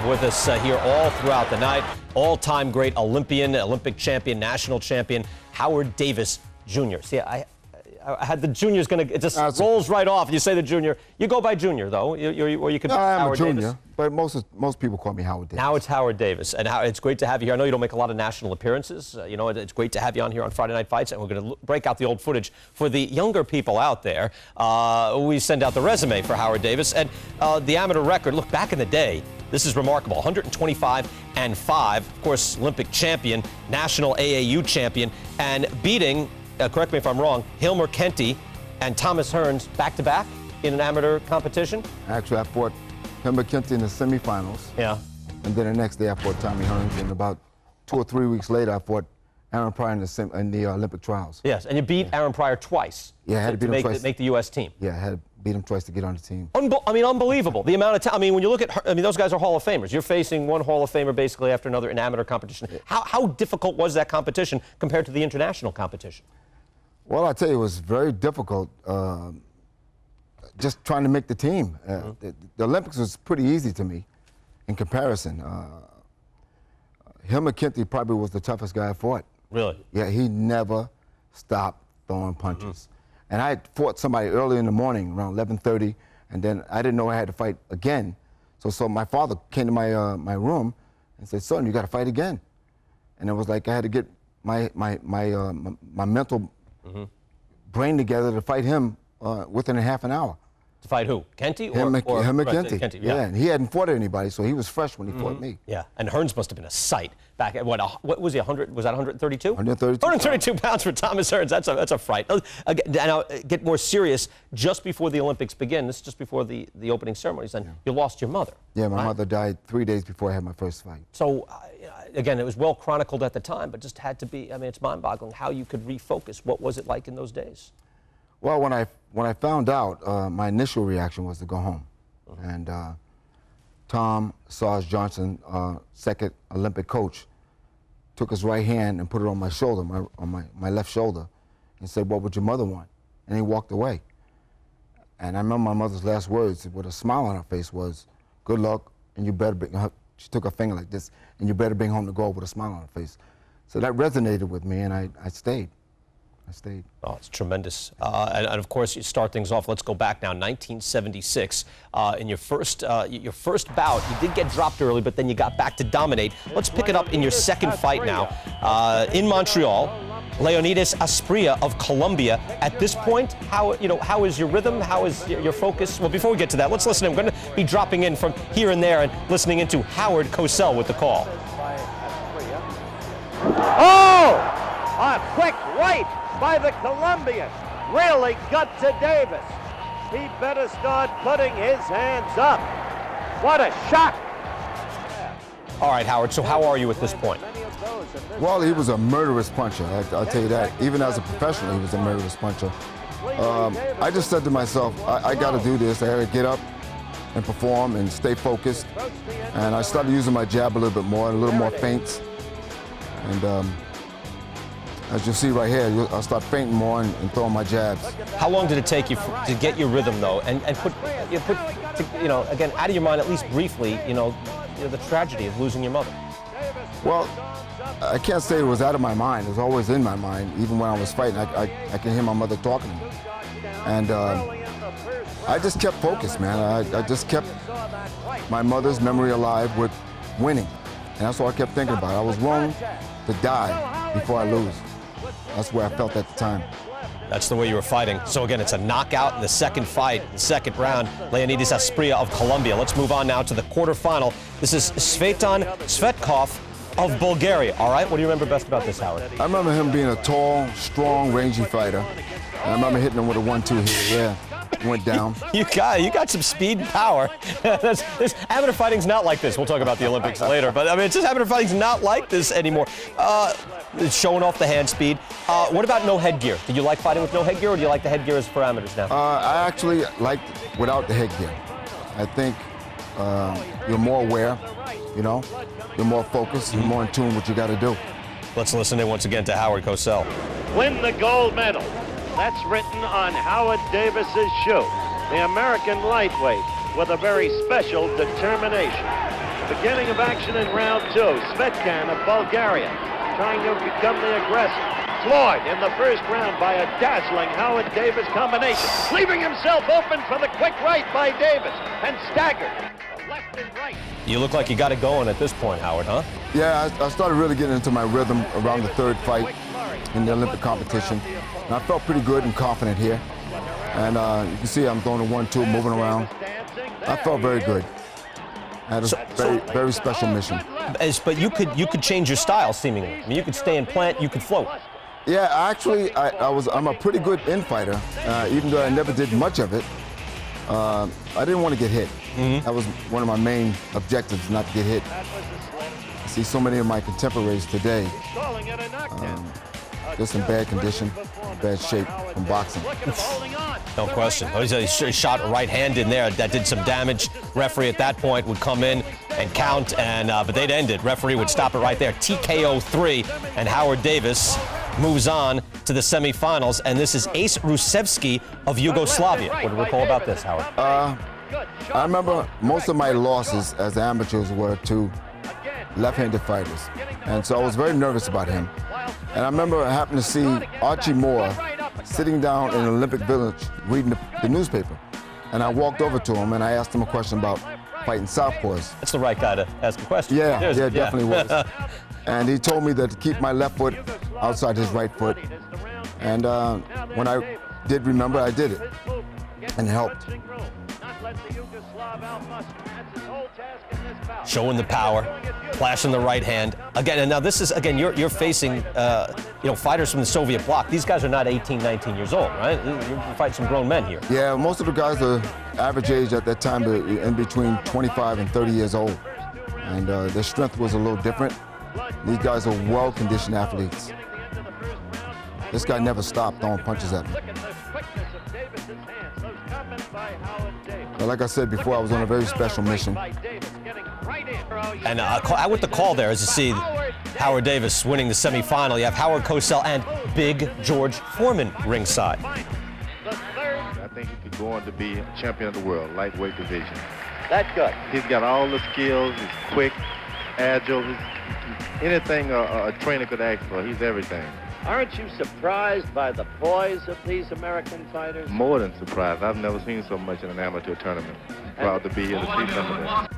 have with us here all throughout the night. All-time great Olympian, Olympic champion, national champion, Howard Davis Jr. See, I had the junior's going to, it just rolls right off. You say the junior. You go by junior, though, or you could. No, I'm Howard a junior, Davis. but most people call me Howard Davis. Now it's Howard Davis, and it's great to have you here. I know you don't make a lot of national appearances. You know, it's great to have you on here on Friday Night Fights, and we're going to break out the old footage for the younger people out there. We send out the resume for Howard Davis, and the amateur record. Look, back in the day, this is remarkable. 125-5. Of course, Olympic champion, national AAU champion, and beating, correct me if I'm wrong, Hilmer Kenty and Thomas Hearns back-to-back in an amateur competition? Actually, I fought Hilmer Kenty in the semifinals. Yeah. And then the next day I fought Tommy Hearns, and about 2 or 3 weeks later I fought Aaron Pryor in the Olympic trials. Yes, and you beat Aaron Pryor twice. Yeah, I had to beat him twice. Make the U.S. team. Yeah, I had to beat him twice to get on the team. I mean, unbelievable. The amount of time. I mean, when you look at, those guys are Hall of Famers. You're facing one Hall of Famer basically after another in amateur competition. How difficult was that competition compared to the international competition? Well, I tell you, it was very difficult just trying to make the team. The Olympics was pretty easy to me in comparison. Hilmer Kenty probably was the toughest guy I fought. Really? Yeah, he never stopped throwing punches. And I had fought somebody early in the morning, around 11:30, and then I didn't know I had to fight again. So my father came to my room and said, "Son, you got to fight again." And it was like I had to get my mental brain together to fight him within a half an hour. To fight who? Kenty? Hilmer Kenty. Kenty. Yeah, and he hadn't fought anybody, so he was fresh when he fought me. Yeah, and Hearns must have been a sight back at, what was he, 100, was that 132? 132. 132 pounds for Thomas Hearns. That's a fright. Now, get more serious, just before the Olympics begin, this is just before the opening ceremonies, and you lost your mother. Yeah, my mother died 3 days before I had my first fight. So, again, it was well chronicled at the time, but just had to be, I mean, it's mind-boggling how you could refocus. What was it like in those days? Well, when I found out, my initial reaction was to go home. And Tom Sarge Johnson, second Olympic coach, took his right hand and put it on my shoulder, on my left shoulder, and said, "What would your mother want?" And he walked away. And I remember my mother's last words with a smile on her face was, "Good luck, and you better bring," she took her finger like this, "and you better bring home the gold," with a smile on her face. So that resonated with me, and I stayed. I stayed. Oh, it's tremendous. And of course, you start things off. Let's go back now. 1976. In your first bout, you did get dropped early, but then you got back to dominate. Let's pick it up in your second fight now. In Montreal, Leonidas Asprilla of Colombia. At this point, how is your rhythm? How is your focus? Well, before we get to that, let's listen. I'm going to be dropping in from here and there and listening into Howard Cosell with the call. Oh! A quick right by the Colombian. Really got to Davis. He better start putting his hands up. What a shot! All right, Howard, so how are you at this point? Well, he was a murderous puncher, I'll tell you that. Even as a professional, he was a murderous puncher. I just said to myself, I got to do this. I got to get up and perform and stay focused. And I started using my jab a little bit more, a little more feints. And as you'll see right here, I'll start feinting more and throwing my jabs. How long did it take you to get your rhythm, though, and put again, out of your mind, at least briefly, the tragedy of losing your mother? Well, I can't say it was out of my mind. It was always in my mind. Even when I was fighting, I can hear my mother talking to me. And I just kept focused, man. I just kept my mother's memory alive with winning. And that's all I kept thinking about. I was willing to die before I lose. That's where I felt at the time. That's the way you were fighting. So again, it's a knockout in the second fight, the second round. Leonidas Asprilla of Colombia. Let's move on now to the quarterfinal. This is Svetan Svetkov of Bulgaria. All right, what do you remember best about this, Howard? I remember him being a tall, strong, rangy fighter. And I remember hitting him with a 1-2 here. Yeah. Went down. You got some speed and power. This amateur fighting's not like this. We'll talk about the Olympics later, but I mean, it's just amateur fighting's not like this anymore. It's showing off the hand speed. What about no headgear? Did you like fighting with no headgear, or do you like the headgear as for amateurs now? I actually liked without the headgear. I think you're more aware, you're more focused, you're more in tune with what you got to do. Let's listen in once again to Howard Cosell. Win the gold medal. That's written on Howard Davis's shoe. The American lightweight with a very special determination. Beginning of action in round 2. Svetkan of Bulgaria trying to become the aggressor. Floored in the first round by a dazzling Howard Davis combination, leaving himself open for the quick right by Davis, and staggered. Left and right. You look like you got it going at this point, Howard, huh? Yeah, I started really getting into my rhythm around the third fight in the Olympic competition. And I felt pretty good and confident here. And you can see I'm going to 1-2, moving around. I felt very good. I had a very special mission. But you could change your style, seemingly. I mean, you could stay in plant, you could float. Yeah, actually, I'm a pretty good infighter, even though I never did much of it. I didn't want to get hit. That was one of my main objectives, not to get hit. I see so many of my contemporaries today just in bad condition, bad shape from boxing. No question. He shot a right hand in there that did some damage. Referee at that point would come in and count, but they'd end it. Referee would stop it right there. TKO 3, and Howard Davis moves on to the semifinals, and this is Ace Rusevski of Yugoslavia. What do you recall about this, Howard? I remember most of my losses as amateurs were to left-handed fighters, and so I was very nervous about him. And I remember I happened to see Archie Moore sitting down in Olympic Village reading the newspaper, and I walked over to him and I asked him a question about fighting southpaws. That's the right guy to ask a question. Yeah, definitely was. And he told me that to keep my left foot outside his right foot. And when I did remember, I did it. And it helped. Showing the power, flashing the right hand. Again, and now this is, again, you're facing, fighters from the Soviet bloc. These guys are not 18, 19 years old, right? You're fighting some grown men here. Yeah, most of the guys are average age at that time, in between 25 and 30 years old. And their strength was a little different. These guys are well-conditioned athletes. This guy never stopped throwing punches at me. But like I said before, I was on a very special mission. And out with the call there, as you see Howard Davis winning the semifinal. You have Howard Cosell and Big George Foreman ringside. I think he could go on to be champion of the world, lightweight division. That good. He's got all the skills. He's quick, agile. Anything a trainer could ask for, he's everything. Aren't you surprised by the poise of these American fighters? More than surprised. I've never seen so much in an amateur tournament. Proud to be here to see some of that.